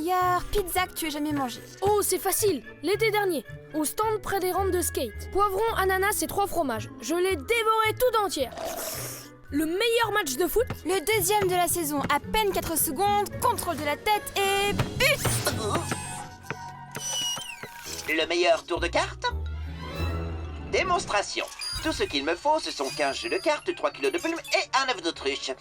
meilleure pizza que tu aies jamais mangée? Oh, c'est facile. L'été dernier, au stand près des rampes de skate. Poivron, ananas et 3 fromages. Je l'ai dévoré tout entière. Le meilleur match de foot? Le deuxième de la saison, à peine 4 secondes, contrôle de la tête et but! Le meilleur tour de cartes? Démonstration. Tout ce qu'il me faut, ce sont 15 jeux de cartes, 3 kilos de plumes et un œuf d'autruche.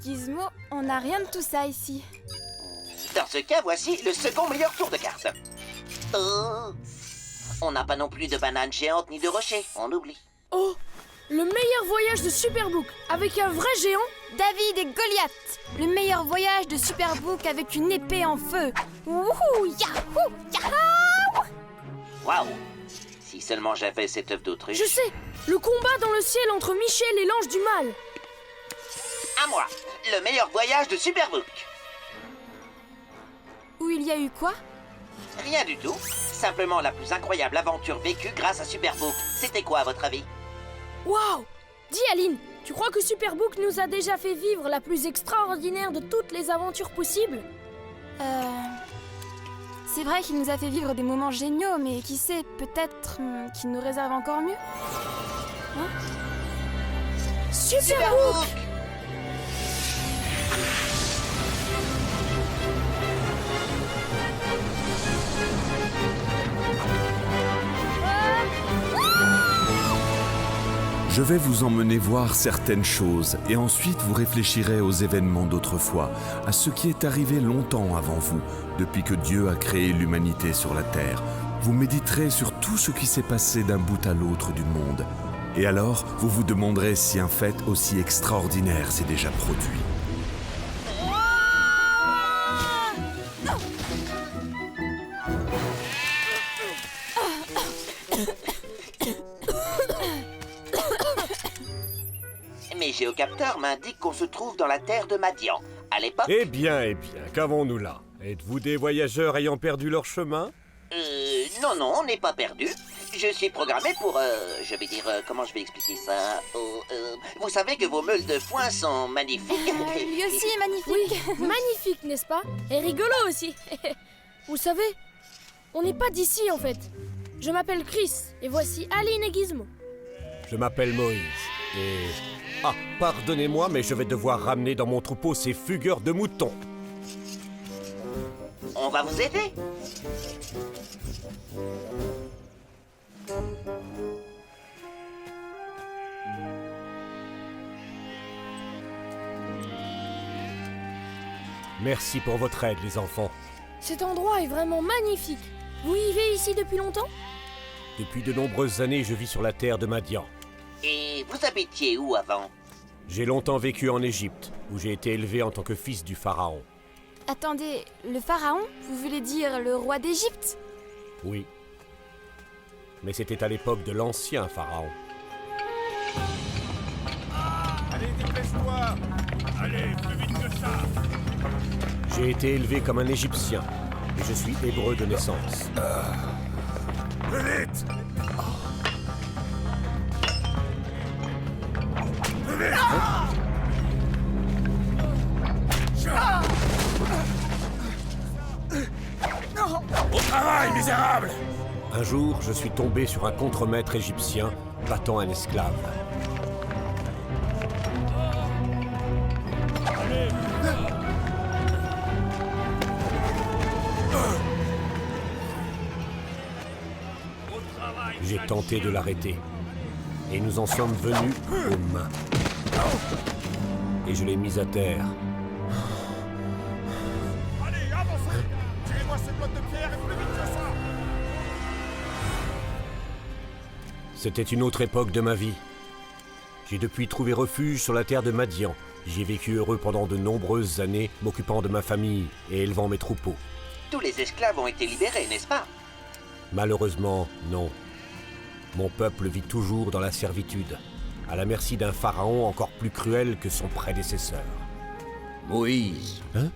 Gizmo, on n'a rien de tout ça ici. Dans ce cas, voici le second meilleur tour de cartes. Oh. On n'a pas non plus de bananes géantes ni de rochers, on oublie. Oh, le meilleur voyage de Superbook avec un vrai géant? David et Goliath, le meilleur voyage de Superbook avec une épée en feu. Wouhou, yahoo, yahoo! Waouh! Si seulement j'avais cet œuf d'autruche. Je sais, le combat dans le ciel entre Michel et l'ange du mal. À moi, le meilleur voyage de Superbook. Où il y a eu quoi? Rien du tout. Simplement la plus incroyable aventure vécue grâce à Superbook. C'était quoi à votre avis? Waouh! Dis Aline, tu crois que Superbook nous a déjà fait vivre la plus extraordinaire de toutes les aventures possibles? C'est vrai qu'il nous a fait vivre des moments géniaux, mais qui sait, peut-être qu'il nous réserve encore mieux. Hein? Superbook! Je vais vous emmener voir certaines choses et ensuite vous réfléchirez aux événements d'autrefois, à ce qui est arrivé longtemps avant vous, depuis que Dieu a créé l'humanité sur la terre. Vous méditerez sur tout ce qui s'est passé d'un bout à l'autre du monde. Et alors, vous vous demanderez si un fait aussi extraordinaire s'est déjà produit. Mes géocapteurs m'indiquent qu'on se trouve dans la terre de Madian. À l'époque... Eh bien, qu'avons-nous là? Êtes-vous des voyageurs ayant perdu leur chemin? Non, on n'est pas perdu. Je suis programmé pour, comment je vais expliquer ça? Vous savez que vos meules de foin sont magnifiques. Lui aussi est magnifique. Oui, magnifique, n'est-ce pas? Et rigolo aussi. Vous savez, on n'est pas d'ici en fait. Je m'appelle Chris et voici Aline et Gizmo. Je m'appelle Moïse et... Ah, pardonnez-moi, mais je vais devoir ramener dans mon troupeau ces fugueurs de moutons. On va vous aider. Merci pour votre aide, les enfants. Cet endroit est vraiment magnifique. Vous vivez ici depuis longtemps? Depuis de nombreuses années, je vis sur la terre de Madian. Et vous habitiez où avant? J'ai longtemps vécu en Égypte, où j'ai été élevé en tant que fils du pharaon. Attendez, le pharaon? Vous voulez dire le roi d'Égypte? Oui. Mais c'était à l'époque de l'ancien pharaon. Allez, dépêche-toi! Allez, plus vite que ça! J'ai été élevé comme un Égyptien, et je suis hébreu de naissance. Plus vite! Plus vite! Au travail, misérable! Un jour, je suis tombé sur un contremaître égyptien battant un esclave. J'ai tenté de l'arrêter. Et nous en sommes venus aux mains. Et je l'ai mis à terre. Allez, avancez! Tirez-moi ces blocs de pierre et plus vite que ça! C'était une autre époque de ma vie. J'ai depuis trouvé refuge sur la terre de Madian. J'y ai vécu heureux pendant de nombreuses années, m'occupant de ma famille et élevant mes troupeaux. Tous les esclaves ont été libérés, n'est-ce pas? Malheureusement, non. Mon peuple vit toujours dans la servitude, à la merci d'un pharaon encore plus cruel que son prédécesseur. Moïse. Hein?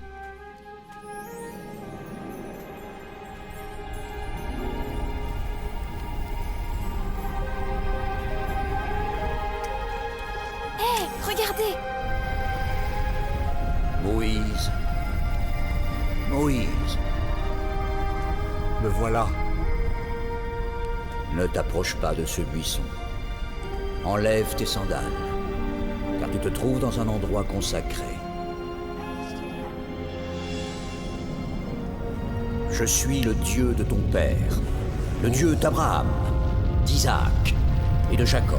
Hé, regardez! Moïse. Moïse, Me voilà. ne t'approche pas de ce buisson. Enlève tes sandales, car tu te trouves dans un endroit consacré. Je suis le Dieu de ton père, le Dieu d'Abraham, d'Isaac et de Jacob.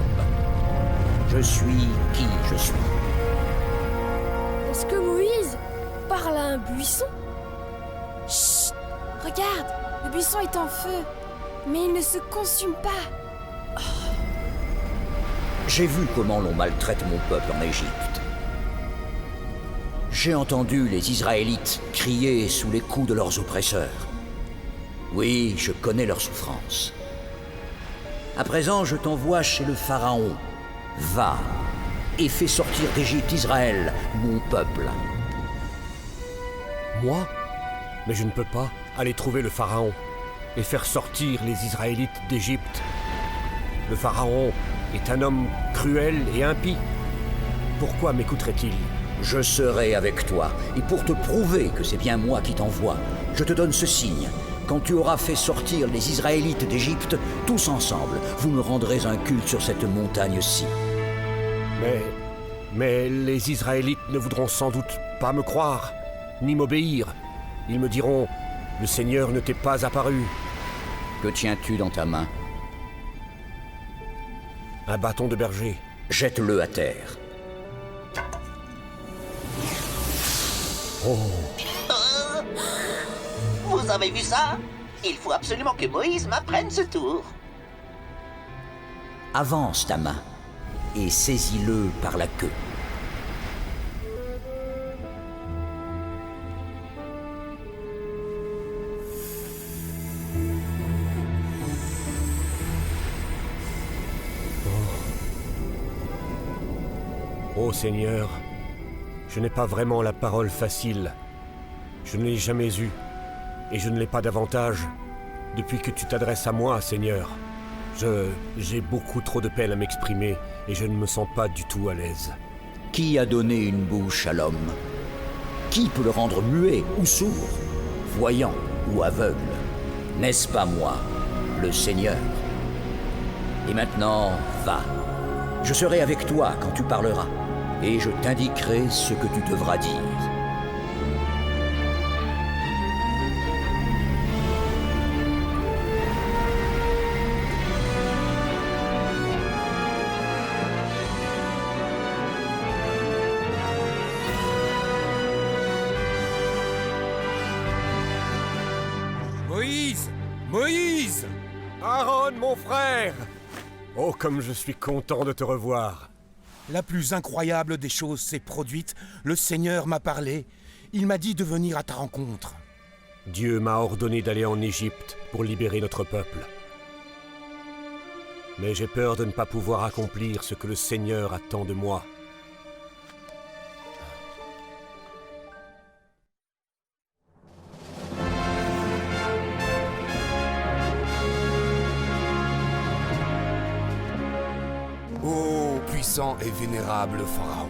Je suis qui je suis. Est-ce que Moïse parle à un buisson? Chut! Regarde, le buisson est en feu, mais il ne se consume pas. J'ai vu comment l'on maltraite mon peuple en Égypte. J'ai entendu les Israélites crier sous les coups de leurs oppresseurs. Oui, je connais leur souffrance. À présent, je t'envoie chez le Pharaon. Va et fais sortir d'Égypte Israël, mon peuple. Moi? Mais je ne peux pas aller trouver le Pharaon et faire sortir les Israélites d'Égypte. Le Pharaon est un homme cruel et impie. Pourquoi m'écouterait-il? Je serai avec toi, et pour te prouver que c'est bien moi qui t'envoie, je te donne ce signe. Quand tu auras fait sortir les Israélites d'Égypte, tous ensemble, vous me rendrez un culte sur cette montagne-ci. Mais les Israélites ne voudront sans doute pas me croire, ni m'obéir. Ils me diront, le Seigneur ne t'est pas apparu. Que tiens-tu dans ta main? Un bâton de berger. Jette-le à terre. Oh, Vous avez vu ça? Il faut absolument que Moïse m'apprenne ce tour. Avance ta main et saisis-le par la queue. ô Seigneur, je n'ai pas vraiment la parole facile. Je ne l'ai jamais eue, et je ne l'ai pas davantage depuis que tu t'adresses à moi, Seigneur. J'ai beaucoup trop de peine à m'exprimer, et je ne me sens pas du tout à l'aise. Qui a donné une bouche à l'homme? Qui peut le rendre muet ou sourd, voyant ou aveugle? N'est-ce pas moi, le Seigneur? Et maintenant, va. Je serai avec toi quand tu parleras, et je t'indiquerai ce que tu devras dire. Moïse! Moïse! Aaron, mon frère! Oh, comme je suis content de te revoir. La plus incroyable des choses s'est produite. Le Seigneur m'a parlé. Il m'a dit de venir à ta rencontre. Dieu m'a ordonné d'aller en Égypte pour libérer notre peuple. Mais j'ai peur de ne pas pouvoir accomplir ce que le Seigneur attend de moi. Ô puissant et vénérable Pharaon,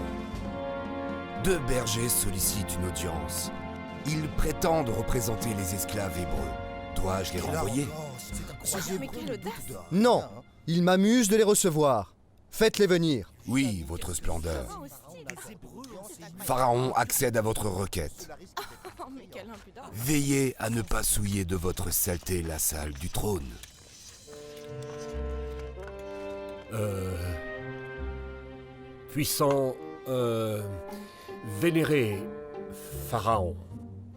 deux bergers sollicitent une audience. Ils prétendent représenter les esclaves hébreux. Dois-je les renvoyer? Non, il m'amuse de les recevoir. Faites-les venir. Oui, votre splendeur. Pharaon accède à votre requête. Veillez à ne pas souiller de votre saleté la salle du trône. Puissant, vénéré Pharaon.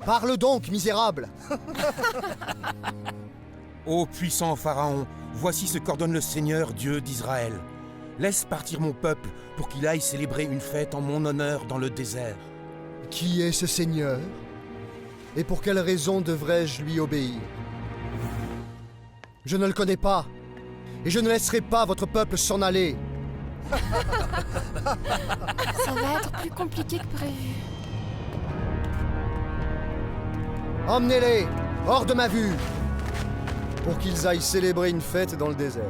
Parle donc, misérable. Ô puissant Pharaon, voici ce qu'ordonne le Seigneur, Dieu d'Israël. Laisse partir mon peuple pour qu'il aille célébrer une fête en mon honneur dans le désert. Qui est ce Seigneur? Et pour quelle raison devrais-je lui obéir? Je ne le connais pas, et je ne laisserai pas votre peuple s'en aller. Ça va être plus compliqué que prévu. Emmenez-les, hors de ma vue, pour qu'ils aillent célébrer une fête dans le désert.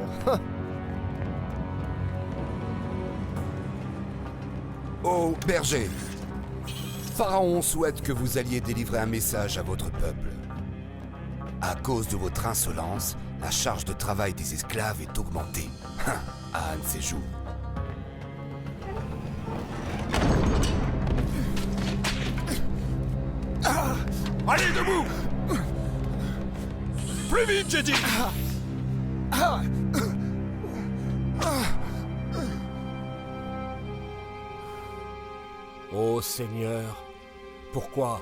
Ô berger, Pharaon souhaite que vous alliez délivrer un message à votre peuple. À cause de votre insolence, la charge de travail des esclaves est augmentée. À un de ces jours. Allez, debout! Plus vite, j'ai dit! Ô Seigneur, pourquoi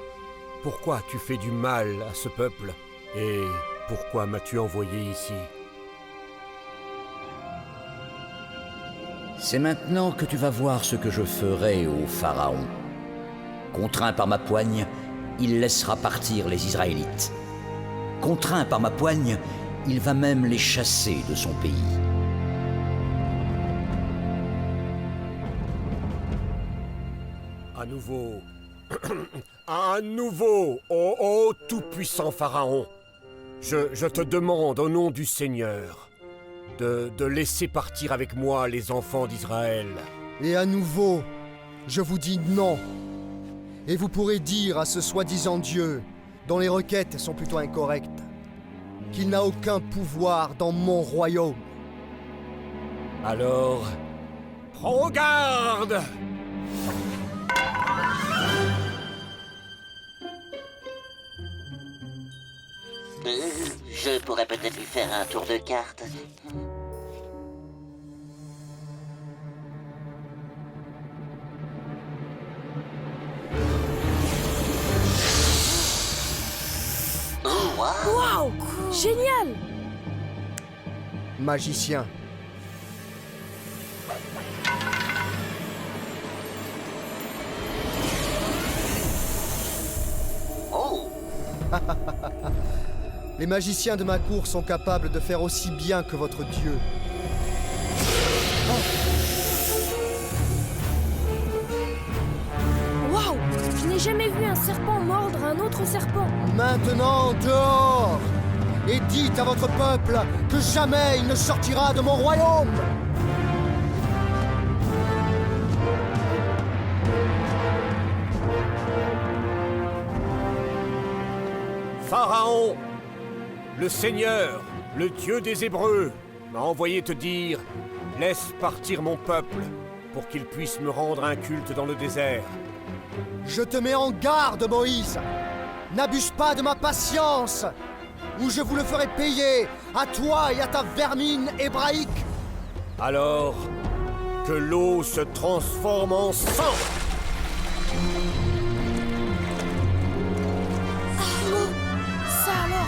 as-tu fait du mal à ce peuple? Et pourquoi m'as-tu envoyé ici? C'est maintenant que tu vas voir ce que je ferai au Pharaon. Contraint par ma poigne, il laissera partir les Israélites. Contraint par ma poigne, il va même les chasser de son pays. À nouveau, à nouveau, ô tout-puissant Pharaon, je te demande au nom du Seigneur de laisser partir avec moi les enfants d'Israël. Et à nouveau, je vous dis non. Et vous pourrez dire à ce soi-disant Dieu, dont les requêtes sont plutôt incorrectes, qu'il n'a aucun pouvoir dans mon royaume. Alors, prends garde! Je pourrais peut-être lui faire un tour de cartes. Oh, wow. Waouh! Génial! Magicien. Oh, Les magiciens de ma cour sont capables de faire aussi bien que votre dieu. Waouh! Je n'ai jamais vu un serpent mordre un autre serpent. Maintenant, dehors! Et dites à votre peuple que jamais il ne sortira de mon royaume! Pharaon, le Seigneur, le Dieu des Hébreux, m'a envoyé te dire « Laisse partir mon peuple pour qu'il puisse me rendre un culte dans le désert. » Je te mets en garde, Moïse! N'abuse pas de ma patience, ou je vous le ferai payer, à toi et à ta vermine hébraïque! Alors, que l'eau se transforme en sang. Ça alors?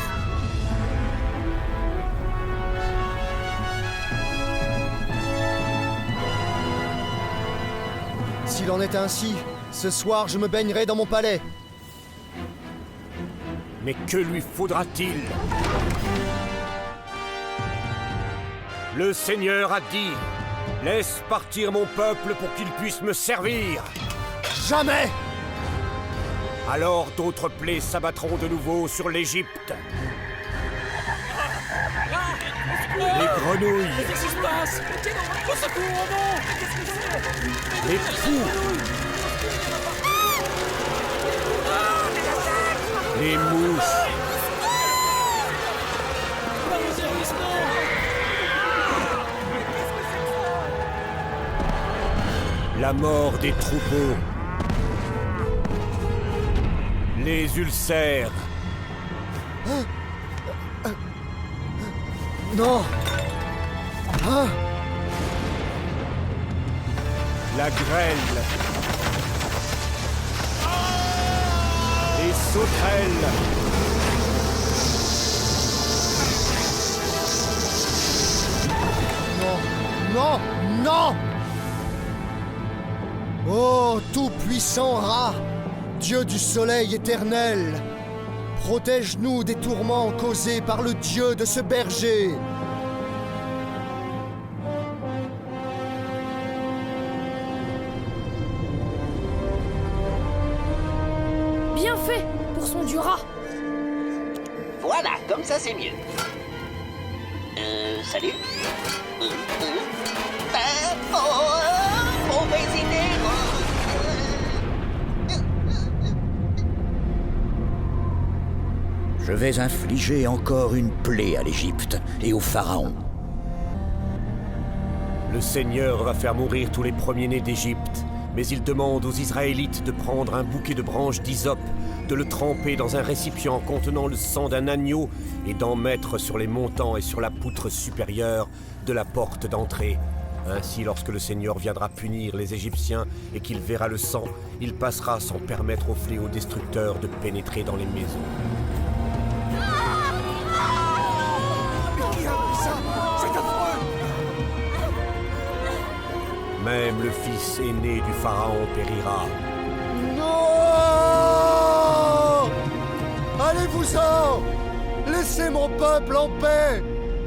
S'il en est ainsi, ce soir je me baignerai dans mon palais. Mais que lui faudra-t-il? Le Seigneur a dit « Laisse partir mon peuple pour qu'il puisse me servir. » Jamais! Alors d'autres plaies s'abattront de nouveau sur l'Égypte. Les grenouilles. Qu'est-ce qui se passe? Au secours, oh non! Qu'est-ce que c'est? Les poux. Les mouches. La mort des troupeaux. Les ulcères. Non! Hein? La grêle. Les sauterelles. Non! Non! Non! Oh, tout-puissant rat, Dieu du soleil éternel, protège-nous des tourments causés par le dieu de ce berger. Bien fait pour son dieu rat. voilà, comme ça c'est mieux. Salut. Mauvaise idée. Je vais infliger encore une plaie à l'Égypte et au pharaon. Le Seigneur va faire mourir tous les premiers-nés d'Égypte, mais il demande aux Israélites de prendre un bouquet de branches d'hysope, de le tremper dans un récipient contenant le sang d'un agneau et d'en mettre sur les montants et sur la poutre supérieure de la porte d'entrée. Ainsi, lorsque le Seigneur viendra punir les Égyptiens et qu'il verra le sang, il passera sans permettre au fléau destructeur de pénétrer dans les maisons. Même le fils aîné du pharaon périra. Non! Allez-vous-en! Laissez mon peuple en paix!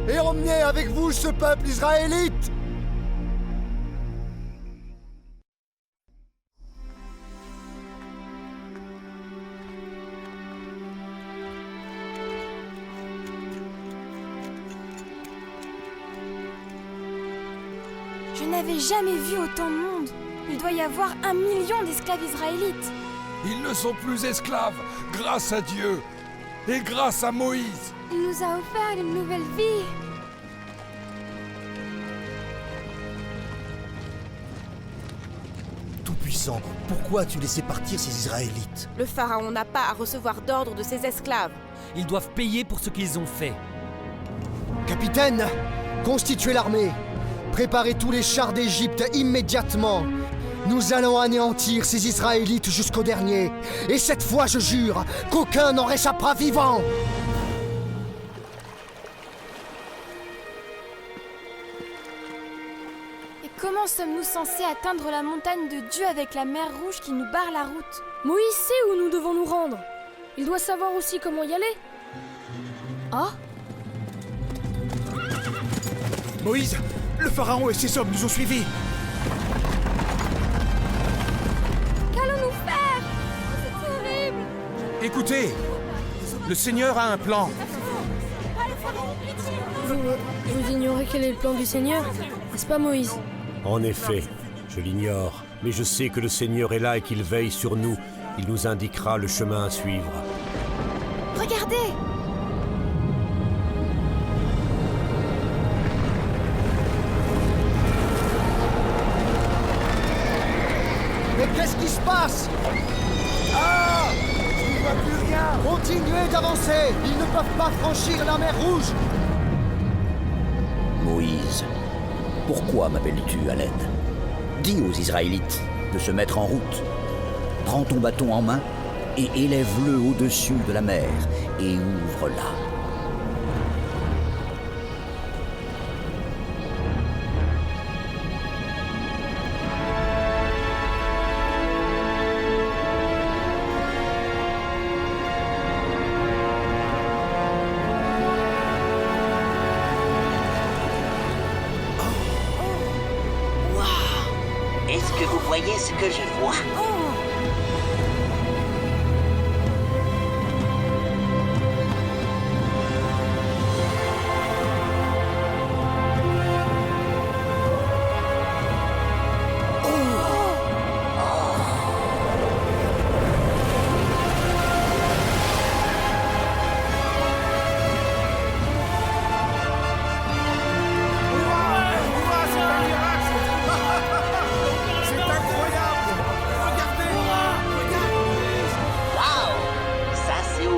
Et emmenez avec vous ce peuple israélite! Je n'avais jamais vu autant de monde. Il doit y avoir 1 million d'esclaves israélites. Ils ne sont plus esclaves, grâce à Dieu et grâce à Moïse. Il nous a offert une nouvelle vie. Tout-Puissant, pourquoi as-tu laissé partir ces Israélites? Le pharaon n'a pas à recevoir d'ordre de ses esclaves. Ils doivent payer pour ce qu'ils ont fait. Capitaine, constituez l'armée. Préparez tous les chars d'Égypte immédiatement. Nous allons anéantir ces Israélites jusqu'au dernier. Et cette fois, je jure, qu'aucun n'en réchappera vivant. Et comment sommes-nous censés atteindre la montagne de Dieu avec la mer Rouge qui nous barre la route? Moïse sait où nous devons nous rendre. Il doit savoir aussi comment y aller. Oh? Moïse, le pharaon et ses hommes nous ont suivis. Qu'allons-nous faire? C'est terrible! Écoutez, le Seigneur a un plan. Vous ignorez quel est le plan du Seigneur, n'est-ce pas Moïse? En effet, je l'ignore, mais je sais que le Seigneur est là et qu'il veille sur nous. Il nous indiquera le chemin à suivre. Regardez! Mais qu'est-ce qui se passe? Ah! Je ne vois plus rien! Continuez d'avancer! Ils ne peuvent pas franchir la mer Rouge! Moïse, pourquoi m'appelles-tu à l'aide? Dis aux Israélites de se mettre en route. Prends ton bâton en main et élève-le au-dessus de la mer et ouvre-la. Est-ce que vous voyez ce que je vois?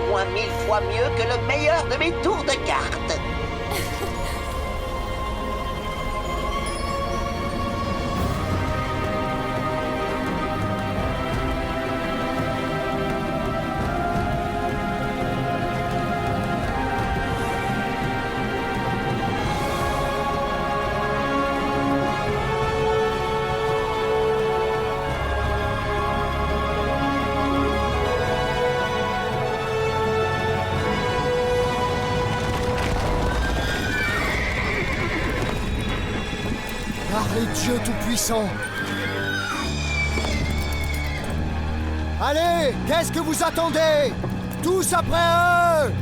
Moins 1000 fois mieux que le meilleur de mes tours de cartes. Par les dieux tout-puissants! Allez, qu'est-ce que vous attendez? Tous après eux!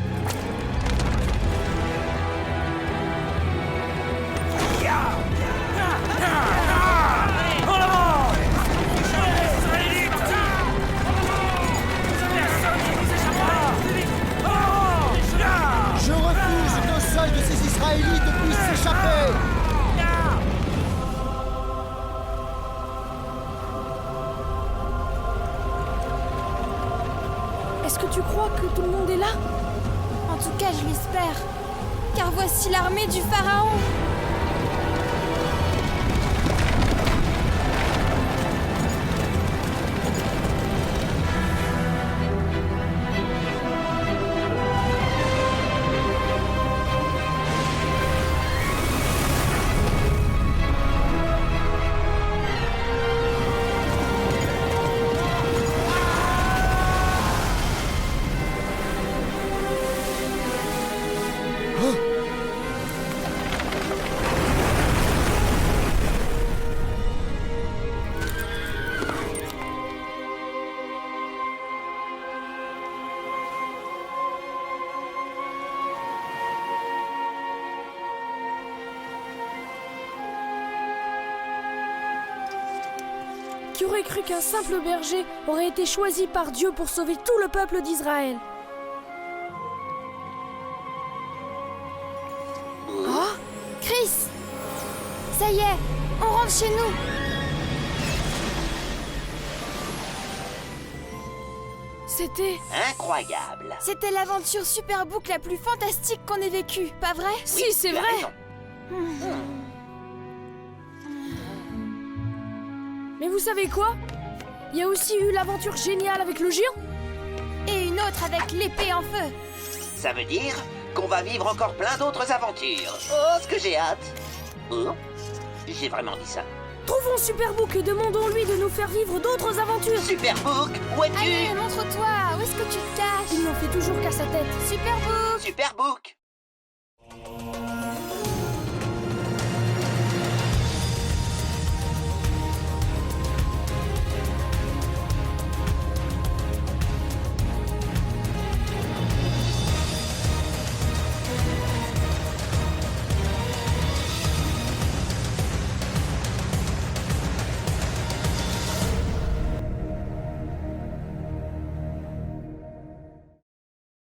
Est-ce que tu crois que tout le monde est là? En tout cas, je l'espère. Car voici l'armée du pharaon. Qui aurait cru qu'un simple berger aurait été choisi par Dieu pour sauver tout le peuple d'Israël? Oh, Chris! Ça y est, on rentre chez nous. C'était... Incroyable. C'était l'aventure Superbook la plus fantastique qu'on ait vécue, pas vrai? Si, c'est Tu as vrai. raison. Mais vous savez quoi? Il y a aussi eu l'aventure géniale avec le géant. Et une autre avec l'épée en feu. Ça veut dire qu'on va vivre encore plein d'autres aventures. Oh, ce que j'ai hâte. Oh, j'ai vraiment dit ça. Trouvons Superbook et demandons-lui de nous faire vivre d'autres aventures. Superbook, où es-tu? Allez, montre-toi. Où est-ce que tu te caches? Il n'en fait toujours qu'à sa tête. Superbook! Superbook.